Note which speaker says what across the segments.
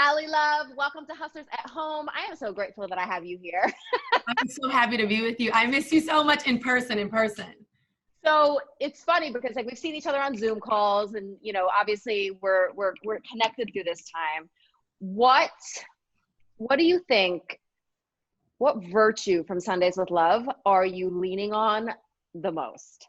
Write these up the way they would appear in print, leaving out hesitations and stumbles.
Speaker 1: Ally Love, welcome to Hustlers at Home. I am so grateful that I have you here.
Speaker 2: I'm so happy to be with you. I miss you so much in person.
Speaker 1: So it's funny because like we've seen each other on Zoom calls, and obviously we're connected through this time. What do you think? What virtue from Sundays with Love are you leaning on the most?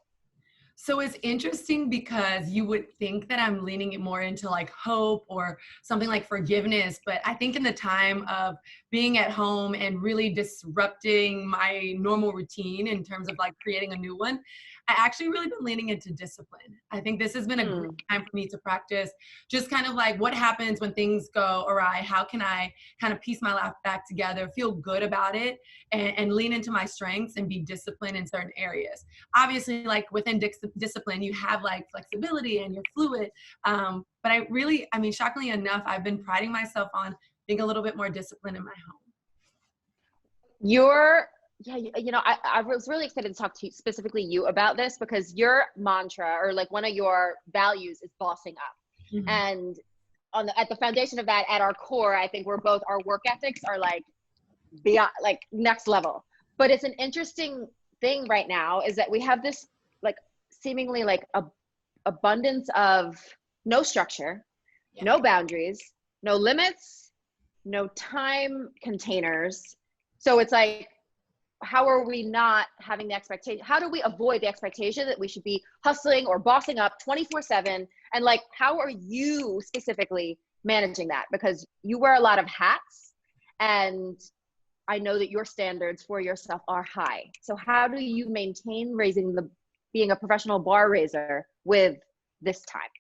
Speaker 2: So it's interesting because you would think that I'm leaning it more into like hope or something like forgiveness. But I think in the time of being at home and really disrupting my normal routine in terms of like creating a new one, I actually really been leaning into discipline. I think this has been a great time for me to practice just kind of like what happens when things go awry. How can I kind of piece my life back together, feel good about it, and lean into my strengths and be disciplined in certain areas. Obviously, like within discipline, you have like flexibility and you're fluid. But shockingly enough, I've been priding myself on being a little bit more disciplined in my home.
Speaker 1: I was really excited to talk to you, specifically you, about this because your mantra or like one of your values is bossing up. Mm-hmm. And at the foundation of that, at our core, I think our work ethics are like beyond, like next level. But it's an interesting thing right now is that we have this like seemingly like abundance of no structure, no boundaries, no limits, no time containers. So it's like, how are we not having the expectation? How do we avoid the expectation that we should be hustling or bossing up 24/7? And like, how are you specifically managing that? Because you wear a lot of hats, and I know that your standards for yourself are high. So how do you maintain being a professional bar raiser with this time?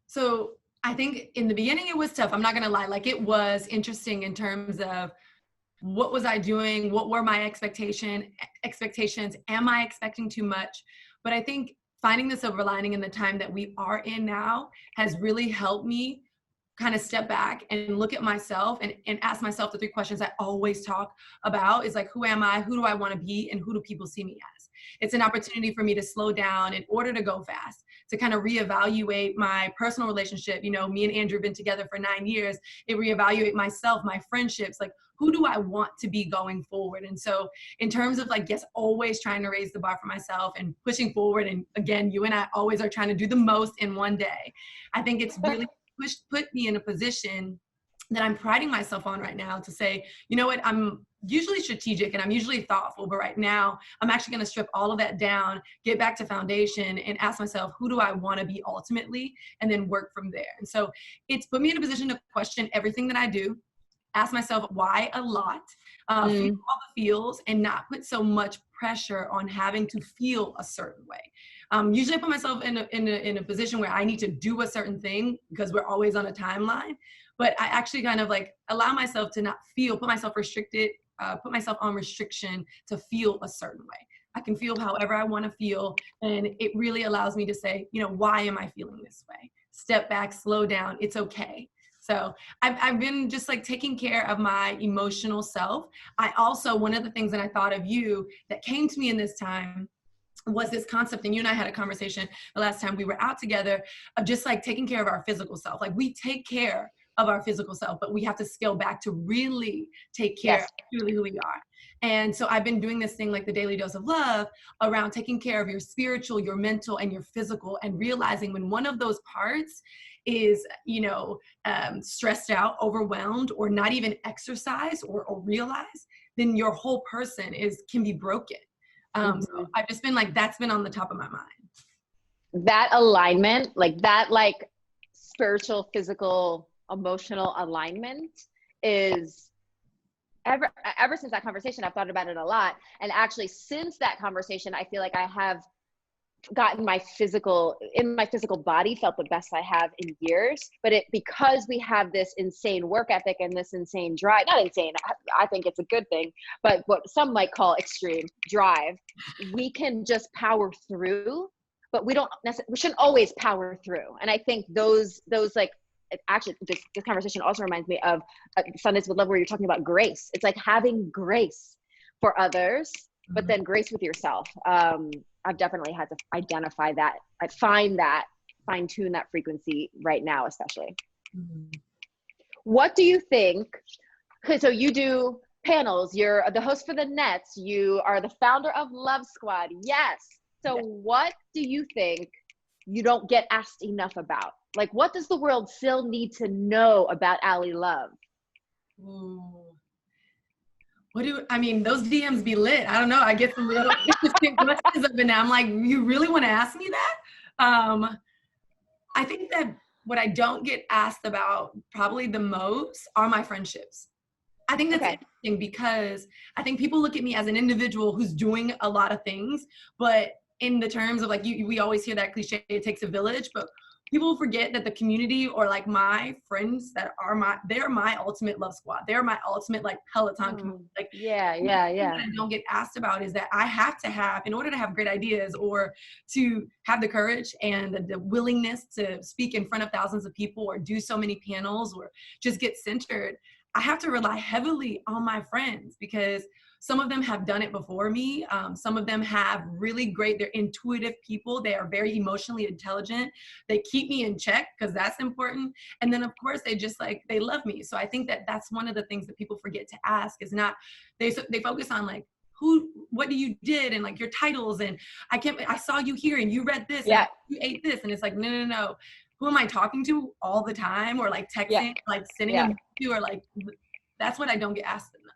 Speaker 2: So I think in the beginning it was tough. I'm not gonna lie. Like it was interesting in terms of what was I doing? What were my expectations? Am I expecting too much? But I think finding the silver lining in the time that we are in now has really helped me kind of step back and look at myself and ask myself the three questions I always talk about is like, who am I? Who do I want to be? And who do people see me as? It's an opportunity for me to slow down in order to go fast, to kind of reevaluate my personal relationship. Me and Andrew have been together for 9 years. It reevaluate myself, my friendships, like who do I want to be going forward? And so in terms of like, yes, always trying to raise the bar for myself and pushing forward. And again, you and I always are trying to do the most in one day. I think it's really put me in a position that I'm priding myself on right now to say, you know what, I'm usually strategic and I'm usually thoughtful, but right now I'm actually going to strip all of that down, get back to foundation and ask myself, who do I want to be ultimately, and then work from there. And so it's put me in a position to question everything that I do, ask myself why a lot, feel all the feels, and not put so much pressure on having to feel a certain way. Usually I put myself in a position where I need to do a certain thing because we're always on a timeline, but I actually kind of like allow myself to not feel, put myself on restriction to feel a certain way. I can feel however I want to feel, and it really allows me to say, why am I feeling this way? Step back, slow down, it's okay. So I've been just like taking care of my emotional self. I also, one of the things that I thought of you that came to me in this time was this concept, and you and I had a conversation the last time we were out together, of just like taking care of our physical self. Like we take care of our physical self, but we have to scale back to really take care of truly who we are. And so I've been doing this thing like the daily dose of love around taking care of your spiritual, your mental, and your physical, and realizing when one of those parts is, stressed out, overwhelmed, or not even exercise or realize, then your whole person can be broken. So I've just been like, that's been on the top of my mind.
Speaker 1: That alignment, like that, like spiritual, physical, emotional alignment is ever since that conversation, I've thought about it a lot. And actually since that conversation, I feel like I have gotten my physical body felt the best I have in years, but because we have this insane work ethic and this insane drive, not insane, I think it's a good thing, but what some might call extreme drive, we can just power through, but we shouldn't always power through. And I think those like, actually this conversation also reminds me of Sundays with Love, where you're talking about grace. It's like having grace for others, but then grace with yourself. I've definitely had to identify that. I fine tune that frequency right now, especially. What do you think? Okay, so you do panels, you're the host for the Nets, you are the founder of Love Squad. Yes. So what do you think you don't get asked enough about? Like, what does the world still need to know about Ally Love?
Speaker 2: Ooh. I mean, those DMs be lit. I don't know. I get some real interesting questions of it now. I'm like, you really want to ask me that? I think that what I don't get asked about probably the most are my friendships. I think that's interesting because I think people look at me as an individual who's doing a lot of things, but in the terms of like, we always hear that cliche, it takes a village, but people forget that the community or like my friends they're my ultimate love squad. They're my ultimate like Peloton community. Like, what I don't get asked about is that I have to have, in order to have great ideas or to have the courage and the willingness to speak in front of thousands of people or do so many panels or just get centered, I have to rely heavily on my friends because some of them have done it before me. Some of them have really great, they're intuitive people. They are very emotionally intelligent. They keep me in check because that's important. And then of course they love me. So I think that that's one of the things that people forget to ask is not, they focus on like, what do you did and like your titles and I saw you here and you read this and you ate this. And it's like, no. Who am I talking to all the time or like texting, like sending them to or like, that's what I don't get asked enough.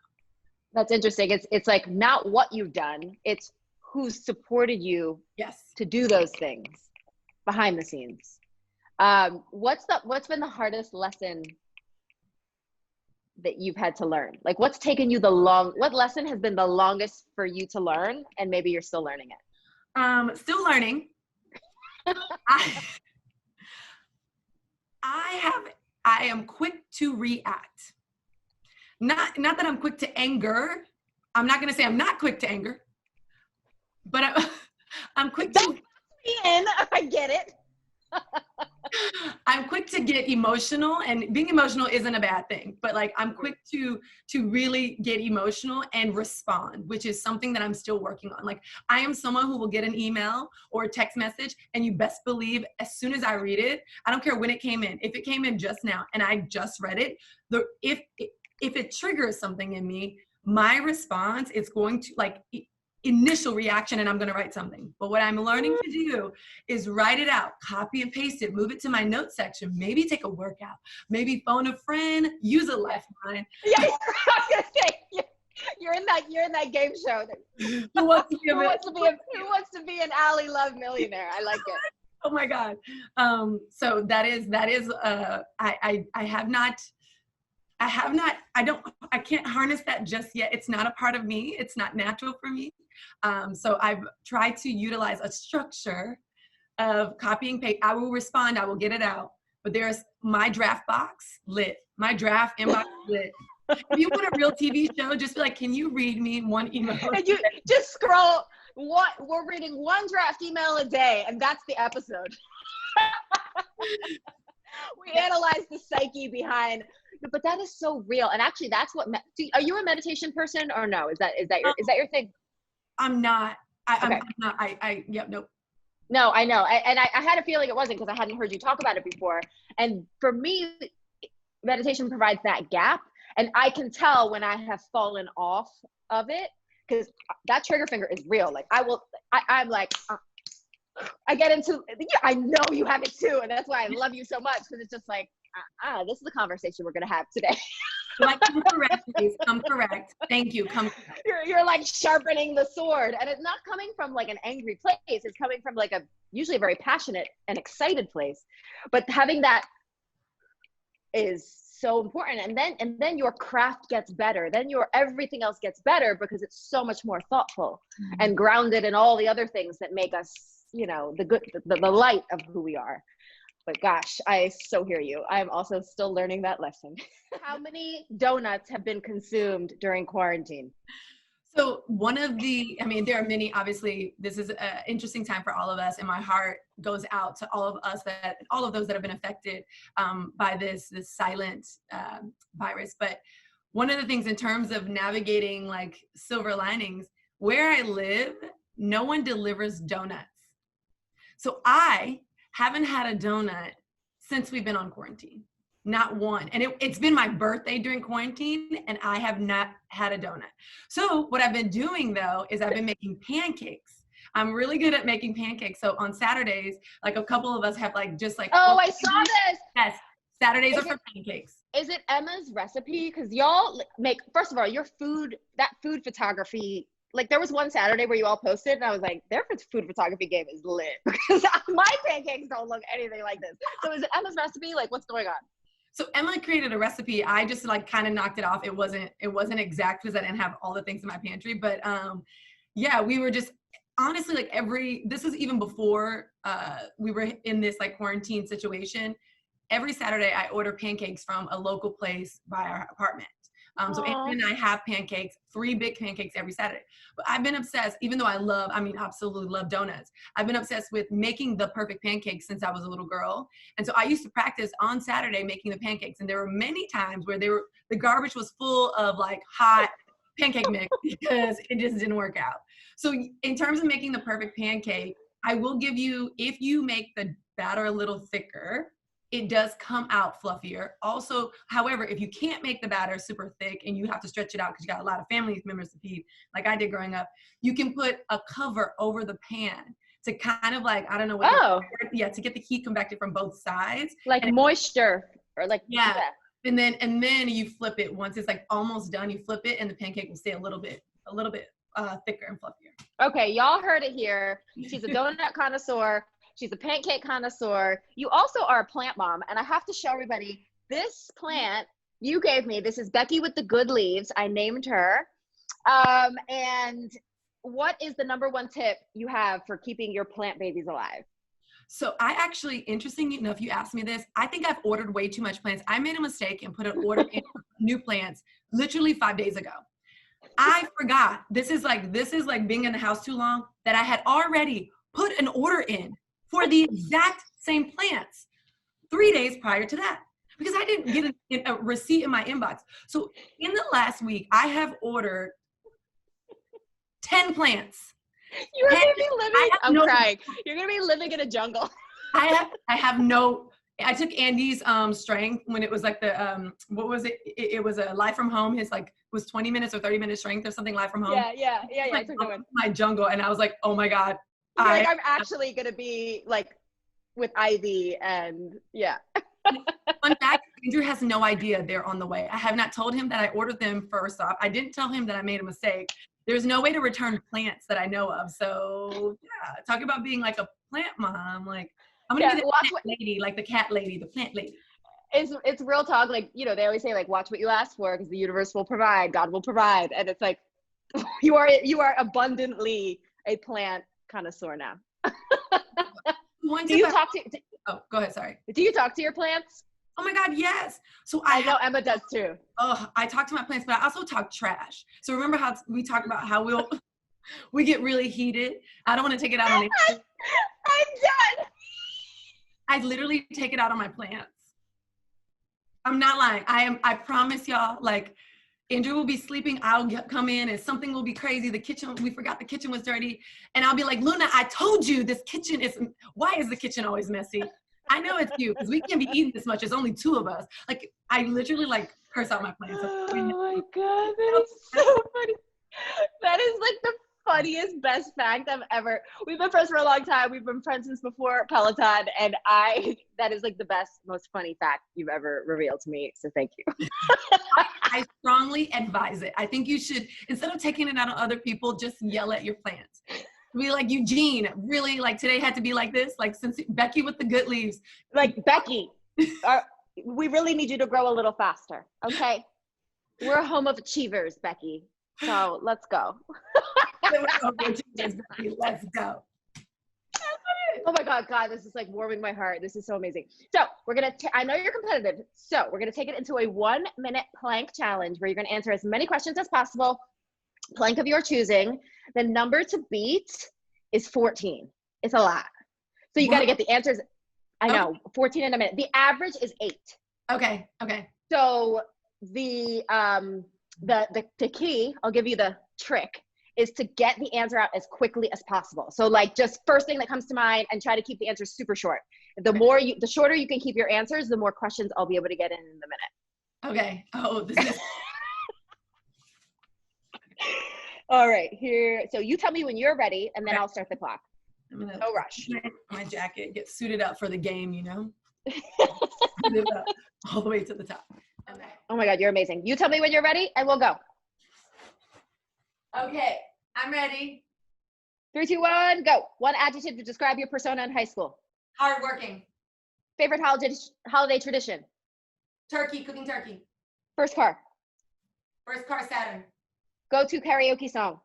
Speaker 1: That's interesting. It's like not what you've done, it's who's supported you to do those things behind the scenes. What's been the hardest lesson that you've had to learn? Like what's taken you what lesson has been the longest for you to learn and maybe you're still learning it?
Speaker 2: Still learning. I am quick to react. Not that I'm quick to anger. I'm not going to say I'm not quick to anger, but I'm quick to.
Speaker 1: I get it.
Speaker 2: I'm quick to get emotional, and being emotional isn't a bad thing, but like I'm quick to really get emotional and respond, which is something that I'm still working on. Like I am someone who will get an email or a text message and you best believe as soon as I read it, I don't care when it came in, if it came in just now and I just read it, if it triggers something in me, my response is going to like initial reaction and I'm going to write something. But what I'm learning to do is write it out, copy and paste it, move it to my notes section, maybe take a workout, maybe phone a friend, use a lifeline.
Speaker 1: Yeah, I was going to say, you're in that game show. Who wants to be an Ally Love millionaire? I like it.
Speaker 2: Oh my God. So that is I can't harness that just yet. It's not a part of me. It's not natural for me. So I've tried to utilize a structure of copying paste. I will respond, I will get it out, but there's my draft box lit, my draft inbox lit. If you want a real TV show, just be like, can you read me one email?
Speaker 1: And you just scroll, we're reading one draft email a day, and that's the episode. We analyze the psyche behind, but that is so real. And actually that's what, are you a meditation person or no? Is that your thing?
Speaker 2: I'm not. I'm not. Nope.
Speaker 1: No, I know. And I had a feeling it wasn't because I hadn't heard you talk about it before. And for me, meditation provides that gap. And I can tell when I have fallen off of it because that trigger finger is real. Like I'm like, I get into, I know you have it too. And that's why I love you so much because it's just like, this is the conversation we're going to have today.
Speaker 2: Like, come correct, please. Come correct. Thank you. Come correct.
Speaker 1: You're like sharpening the sword. And it's not coming from like an angry place. It's coming from like usually a very passionate and excited place. But having that is so important. And then your craft gets better. Then everything else gets better because it's so much more thoughtful and grounded in all the other things that make us, the light of who we are. But gosh, I so hear you. I'm also still learning that lesson. How many donuts have been consumed during quarantine?
Speaker 2: So there are many, obviously this is an interesting time for all of us, and my heart goes out to all of those that have been affected by this silent virus. But one of the things in terms of navigating like silver linings, where I live, no one delivers donuts. So I haven't had a donut since we've been on quarantine. not one. And it's been my birthday during quarantine and I have not had a donut. So what I've been doing though, is I've been making pancakes. I'm really good at making pancakes. So on Saturdays, like a couple of us have like, just like.
Speaker 1: Oh, I saw this.
Speaker 2: Yes. Saturdays are for pancakes.
Speaker 1: Is it Emma's recipe? Because y'all make, first of all, your food, that food photography, like there was one Saturday where you all posted and I was like, their food photography game is lit because my pancakes don't look anything like this. So is it Emma's recipe? Like what's going on?
Speaker 2: So Emma created a recipe. I just like kind of knocked it off. It wasn't exact because I didn't have all the things in my pantry, but yeah, we were just honestly like this is even before we were in this like quarantine situation. Every Saturday I order pancakes from a local place by our apartment. So Andrea and I have pancakes, 3 big pancakes every Saturday. But I've been obsessed, even though absolutely love donuts. I've been obsessed with making the perfect pancakes since I was a little girl. And so I used to practice on Saturday making the pancakes. And there were many times where the garbage was full of like hot pancake mix because it just didn't work out. So in terms of making the perfect pancake, I will give you, if you make the batter a little thicker, it does come out fluffier. Also, however, if you can't make the batter super thick and you have to stretch it out because you got a lot of family members to feed, like I did growing up, you can put a cover over the pan to kind of like, I don't know what, to get the heat convected from both sides.
Speaker 1: Like moisture or like,
Speaker 2: yeah. And then you flip it once it's like almost done, you flip it and the pancake will stay a little bit thicker and fluffier.
Speaker 1: Okay, y'all heard it here. She's a donut connoisseur. She's a pancake connoisseur. You also are a plant mom. And I have to show everybody this plant you gave me. This is Becky with the good leaves. I named her. And what is the #1 tip you have for keeping your plant babies alive?
Speaker 2: So I actually, interesting enough, you asked me this. I think I've ordered way too much plants. I made a mistake and put an order in new plants literally 5 days ago. I forgot. This is like being in the house too long that I had already put an order in for the exact same plants 3 days prior to that because I didn't get a receipt in my inbox. So in the last week, I have ordered 10 plants.
Speaker 1: You're going to be living, I'm crying. You're going to be living in a jungle.
Speaker 2: I took Andy's strength when it was like the, what was it? It was a live from home. His like was 20 minutes or 30 minute strength or something live from home.
Speaker 1: Yeah.
Speaker 2: Like, I took my jungle and I was like, oh my God.
Speaker 1: I'm actually going to be like with Ivy and yeah.
Speaker 2: Fun fact, Andrew has no idea they're on the way. I have not told him that I ordered them first off. I didn't tell him that I made a mistake. There's no way to return plants that I know of. So yeah, talk about being like a plant mom. Like I'm going to be the plant lady, like the cat lady, the plant lady.
Speaker 1: It's real talk. Like, you know, they always say like, watch what you ask for because the universe will provide, God will provide. And it's like, you are abundantly a plant connoisseur now.
Speaker 2: Go ahead. Sorry.
Speaker 1: Do you talk to your plants?
Speaker 2: Oh my God, yes. So
Speaker 1: I know Emma does too.
Speaker 2: Oh, I talk to my plants, but I also talk trash. So remember how we talked about how we get really heated. I don't want to take it out on anyone.
Speaker 1: I'm done.
Speaker 2: I literally take it out on my plants. I'm not lying. I promise y'all, like Andrew will be sleeping. I'll come in and something will be crazy. We forgot the kitchen was dirty. And I'll be like, Luna, I told you this kitchen why is the kitchen always messy? I know it's you because we can't be eating this much. There's only 2 of us. Like I literally like curse out my plants.
Speaker 1: Oh my God, that is so funny. That is like the funniest, best fact I've ever. We've been friends for a long time. We've been friends since before Peloton, and that is like the best, most funny fact you've ever revealed to me. So thank you.
Speaker 2: I strongly advise it. I think you should, instead of taking it out on other people, just yell at your plants. Be like, Eugene, really, like today had to be like this, like since Becky with the good leaves.
Speaker 1: Like Becky, we really need you to grow a little faster, okay? We're a home of achievers, Becky. So let's go.
Speaker 2: Let's go.
Speaker 1: Oh my God, this is like warming my heart. This is so amazing. So we're going to, I know you're competitive. So we're going to take it into a 1-minute plank challenge where you're going to answer as many questions as possible. Plank of your choosing. The number to beat is 14. It's a lot. So you got to get the answers. I know, 14 in a minute. The average is 8.
Speaker 2: Okay.
Speaker 1: So the key, I'll give you the trick, is to get the answer out as quickly as possible. So like just first thing that comes to mind and try to keep the answer super short. The shorter you can keep your answers, the more questions I'll be able to get in the minute.
Speaker 2: Okay. Oh, this is.
Speaker 1: All right, here. So you tell me when you're ready, and then I'll start the clock.
Speaker 2: I'm gonna
Speaker 1: no rush.
Speaker 2: My jacket, get suited up for the game, Suited up all the way to the top. Okay.
Speaker 1: Oh my God, you're amazing. You tell me when you're ready, and we'll go.
Speaker 2: Okay, I'm ready.
Speaker 1: 3, 2, 1, go. One adjective to describe your persona in high school.
Speaker 2: Hardworking.
Speaker 1: Favorite holiday tradition.
Speaker 2: Turkey, cooking turkey.
Speaker 1: First car.
Speaker 2: First car, Saturn.
Speaker 1: Go-to karaoke song.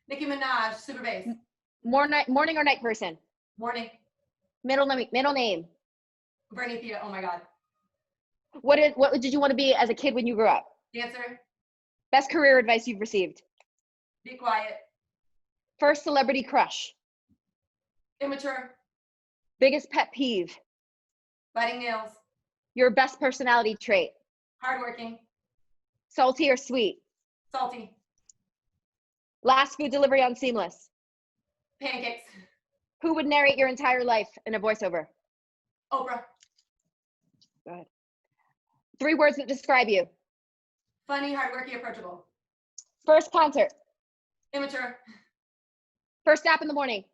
Speaker 2: Nicki Minaj, Super Bass.
Speaker 1: Morning or night person.
Speaker 2: Morning.
Speaker 1: Middle name.
Speaker 2: Bernie Thea, oh my God.
Speaker 1: What did you want to be as a kid when you grew up?
Speaker 2: Dancer.
Speaker 1: Best career advice you've received.
Speaker 2: Be quiet.
Speaker 1: First celebrity crush.
Speaker 2: Immature.
Speaker 1: Biggest pet peeve.
Speaker 2: Biting nails.
Speaker 1: Your best personality trait.
Speaker 2: Hardworking.
Speaker 1: Salty or sweet.
Speaker 2: Salty.
Speaker 1: Last food delivery on Seamless.
Speaker 2: Pancakes.
Speaker 1: Who would narrate your entire life in a voiceover?
Speaker 2: Oprah.
Speaker 1: Go ahead. 3 words that describe you.
Speaker 2: Funny, hardworking, approachable.
Speaker 1: First concert.
Speaker 2: Immature.
Speaker 1: First app in the morning.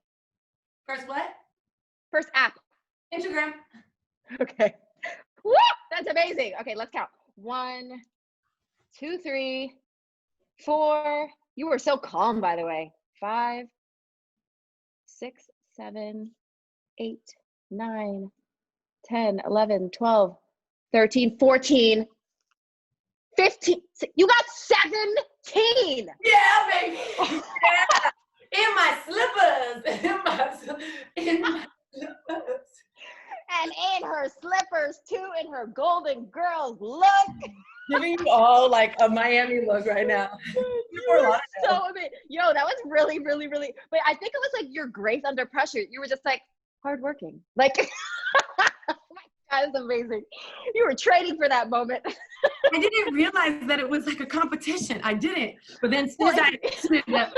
Speaker 2: First what?
Speaker 1: First app.
Speaker 2: Instagram.
Speaker 1: Okay. Woo! That's amazing. Okay, let's count. 1, 2, 3, 4. You were so calm, by the way. 5, 6, 7, 8, 9, 10, 11, 12, 13, 14, 15. You got 17.
Speaker 2: Yeah, baby. Yeah. In my slippers. In my slippers.
Speaker 1: And in her slippers too, in her golden girls look.
Speaker 2: Giving you all like a Miami look right now.
Speaker 1: So amazing. Yo, that was really, really, really, but I think it was like your grace under pressure. You were just like hardworking. Like, oh my God, that's amazing. You were training for that moment.
Speaker 2: I didn't realize that it was like a competition. I didn't. But then as soon as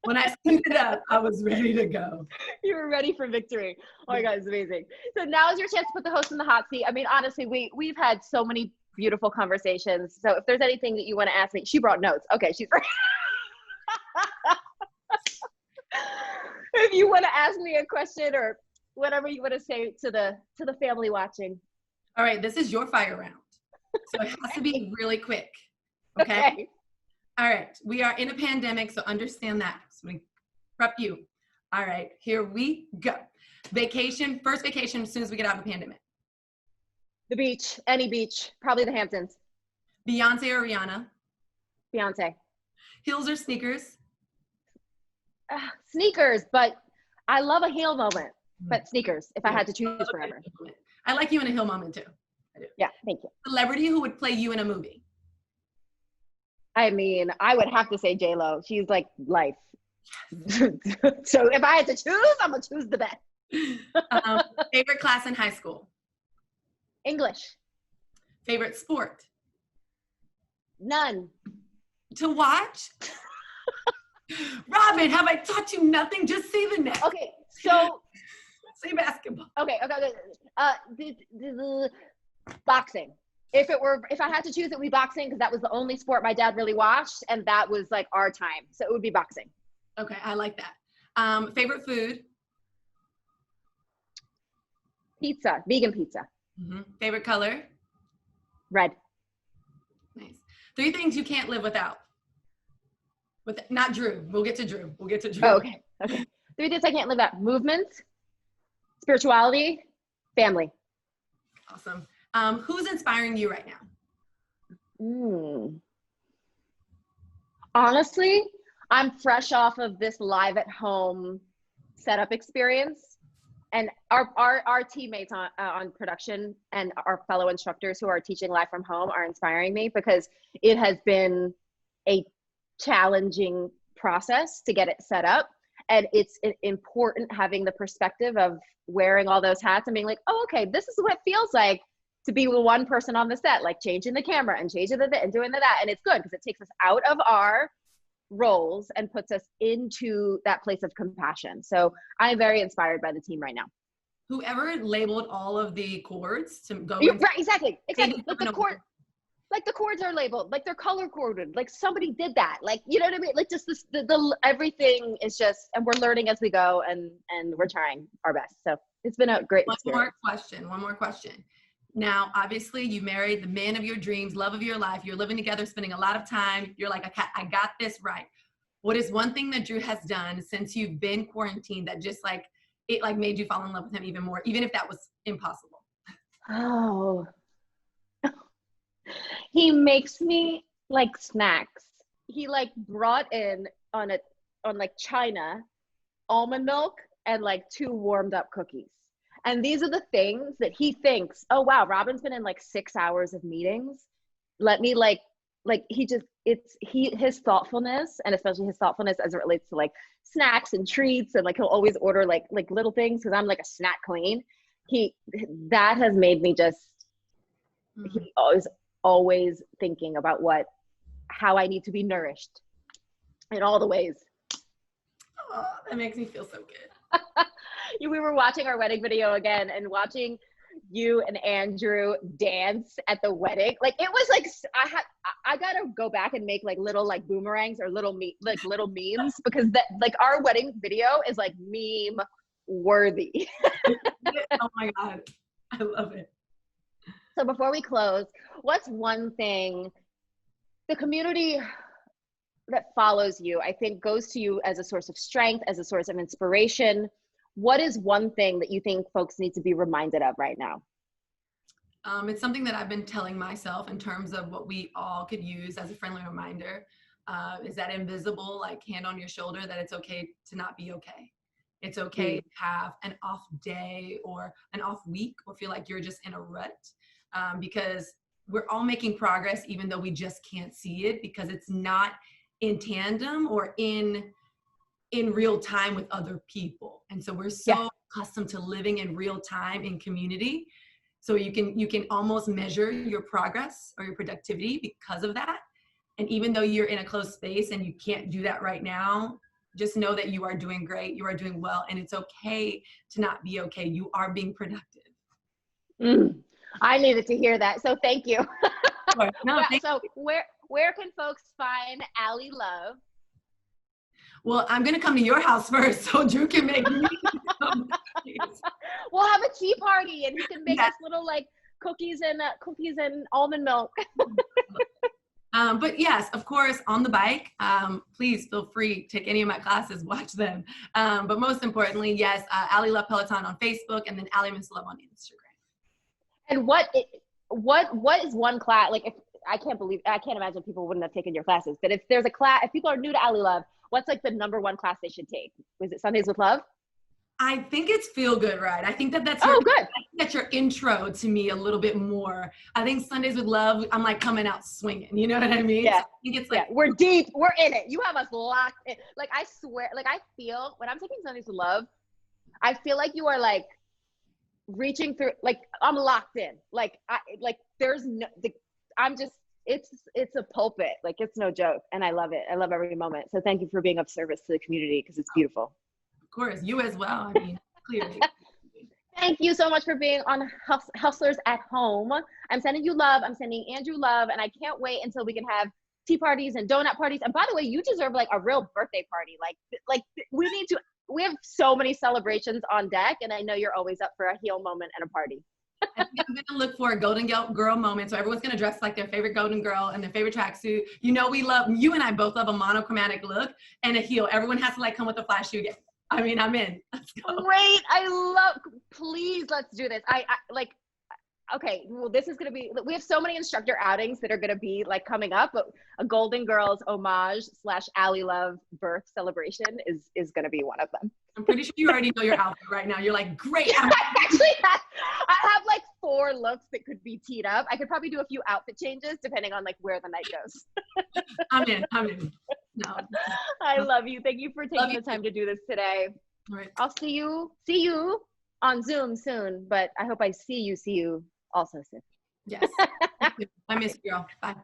Speaker 2: when I suited up, I was ready to go.
Speaker 1: You were ready for victory. Oh my God, it's amazing. So now is your chance to put the host in the hot seat. I mean, honestly, we've had so many beautiful conversations. So if there's anything that you want to ask me, she brought notes. Okay, she's if you want to ask me a question or whatever you want to say to the family watching.
Speaker 2: All right, this is your fire round. So it has to be really quick. Okay? All right, we are in a pandemic, so understand that. So we prep you. All right, here we go. Vacation, first vacation as soon as we get out of the pandemic.
Speaker 1: The beach, any beach, probably the Hamptons.
Speaker 2: Beyonce or Rihanna?
Speaker 1: Beyonce.
Speaker 2: Heels or sneakers?
Speaker 1: Sneakers, but I love a heel moment. But sneakers, if I had to choose forever.
Speaker 2: I like you in a heel moment too. I do.
Speaker 1: Yeah, thank you.
Speaker 2: Celebrity who would play you in a movie?
Speaker 1: I mean, I would have to say J-Lo. She's like life. So if I had to choose, I'm gonna choose the best.
Speaker 2: Favorite class in high school?
Speaker 1: English.
Speaker 2: Favorite sport?
Speaker 1: None.
Speaker 2: To watch? Robin, have I taught you nothing? Just say the next.
Speaker 1: Okay, so
Speaker 2: say basketball.
Speaker 1: Okay. Boxing. If I had to choose, it would be boxing because that was the only sport my dad really watched, and that was like our time. So it would be boxing.
Speaker 2: Okay, I like that. Favorite food?
Speaker 1: Pizza, vegan pizza.
Speaker 2: Mm-hmm. Favorite color?
Speaker 1: Red.
Speaker 2: Nice. 3 things you can't live without. Not Drew. We'll get to Drew.
Speaker 1: Oh, okay. 3 things I can't live without: movement, spirituality, family.
Speaker 2: Awesome. Who's inspiring you right now?
Speaker 1: Honestly, I'm fresh off of this live at home setup experience, and our teammates on production and our fellow instructors who are teaching live from home are inspiring me because it has been a challenging process to get it set up. And it's important having the perspective of wearing all those hats and being like, oh, okay, this is what it feels like to be with one person on the set, like changing the camera and changing and doing that. And it's good because it takes us out of our roles and puts us into that place of compassion. So I'm very inspired by the team right now.
Speaker 2: whoever labeled all of the chords to go
Speaker 1: You're
Speaker 2: into,
Speaker 1: right, exactly. Like
Speaker 2: something
Speaker 1: the chords are labeled, like they're color coded, like somebody did that, like, you know what I mean? Like just this, the everything is just, and we're learning as we go, and we're trying our best. So it's been a great experience.
Speaker 2: One more question. Now, obviously you married the man of your dreams, love of your life. You're living together, spending a lot of time. You're like, I got this right. What is one thing that Drew has done since you've been quarantined that just like, it like made you fall in love with him even more, even if that was impossible?
Speaker 1: Oh, he makes me like snacks. He like brought in on like China almond milk and like 2 warmed up cookies. And these are the things that he thinks, oh wow, Robin's been in like 6 hours of meetings. Let me like he just, his thoughtfulness, and especially his thoughtfulness as it relates to like snacks and treats, and like he'll always order like little things because I'm like a snack queen. That has made me just, he always thinking about how I need to be nourished in all the ways.
Speaker 2: Oh, that makes me feel so good.
Speaker 1: We were watching our wedding video again, and watching you and Andrew dance at the wedding. Like it was like, I gotta go back and make like little like boomerangs or little memes, because that, like, our wedding video is like meme worthy.
Speaker 2: Oh my God, I love it.
Speaker 1: So before we close, what's one thing the community that follows you, I think, goes to you as a source of strength, as a source of inspiration? What is one thing that you think folks need to be reminded of right now?
Speaker 2: It's something that I've been telling myself in terms of what we all could use as a friendly reminder, is that invisible, like hand on your shoulder, that it's okay to not be okay. It's okay to have an off day or an off week, or feel like you're just in a rut, because we're all making progress, even though we just can't see it because it's not in tandem or in real time with other people. And so we're so accustomed to living in real time in community. So you can almost measure your progress or your productivity because of that. And even though you're in a closed space and you can't do that right now, just know that you are doing great. You are doing well. And it's okay to not be okay. You are being productive.
Speaker 1: I needed to hear that. So thank you.
Speaker 2: No,
Speaker 1: so where can folks find Ally Love?
Speaker 2: Well, I'm going to come to your house first so Drew can make me some.
Speaker 1: We'll have a tea party and he can make us little like cookies and almond milk.
Speaker 2: But yes, of course, on the bike, please feel free, take any of my classes, watch them. But most importantly, yes, Ally Love Peloton on Facebook, and then Ally Miss Love on Instagram. And
Speaker 1: what is one class, like, if I can't imagine people wouldn't have taken your classes, but if there's a class, if people are new to Ally Love, what's like the #1 class they should take? Was it Sundays with Love?
Speaker 2: I think it's Feel Good Ride. I think that's your intro to me a little bit more. I think Sundays with Love, I'm like coming out swinging. You know what I mean?
Speaker 1: Yeah.
Speaker 2: So I think it's like,
Speaker 1: we're deep. We're in it. You have us locked in. Like, I swear, like, I feel when I'm taking Sundays with Love, I feel like you are like reaching through, like I'm locked in. Like there's no, it's a pulpit. Like, it's no joke. And I love it. I love every moment. So thank you for being of service to the community, because it's beautiful.
Speaker 2: Of course, you as well. I mean, clearly.
Speaker 1: Thank you so much for being on Hustlers at Home. I'm sending you love. I'm sending Andrew love. And I can't wait until we can have tea parties and donut parties. And by the way, you deserve like a real birthday party. Like we have so many celebrations on deck. And I know you're always up for a heel moment and a party.
Speaker 2: I think I'm going to look for a golden girl moment. So everyone's going to dress like their favorite golden girl and their favorite tracksuit. You know, you and I both love a monochromatic look and a heel. Everyone has to like come with a flash shoe again. I mean, I'm in. Let's go.
Speaker 1: Great. Please, let's do this. Okay, well, this is going to be, we have so many instructor outings that are going to be like coming up, but a Golden Girls homage / Ally Love birth celebration is going to be one of them.
Speaker 2: I'm pretty sure you already know your outfit right now. You're like, great.
Speaker 1: Yeah, I have like 4 looks that could be teed up. I could probably do a few outfit changes depending on like where the night goes.
Speaker 2: I'm in. No.
Speaker 1: I love you. Thank you for taking the time to do this today.
Speaker 2: All right.
Speaker 1: I'll see you on Zoom soon, but I hope I see you also soon.
Speaker 2: Yes. I miss you, girl. Bye.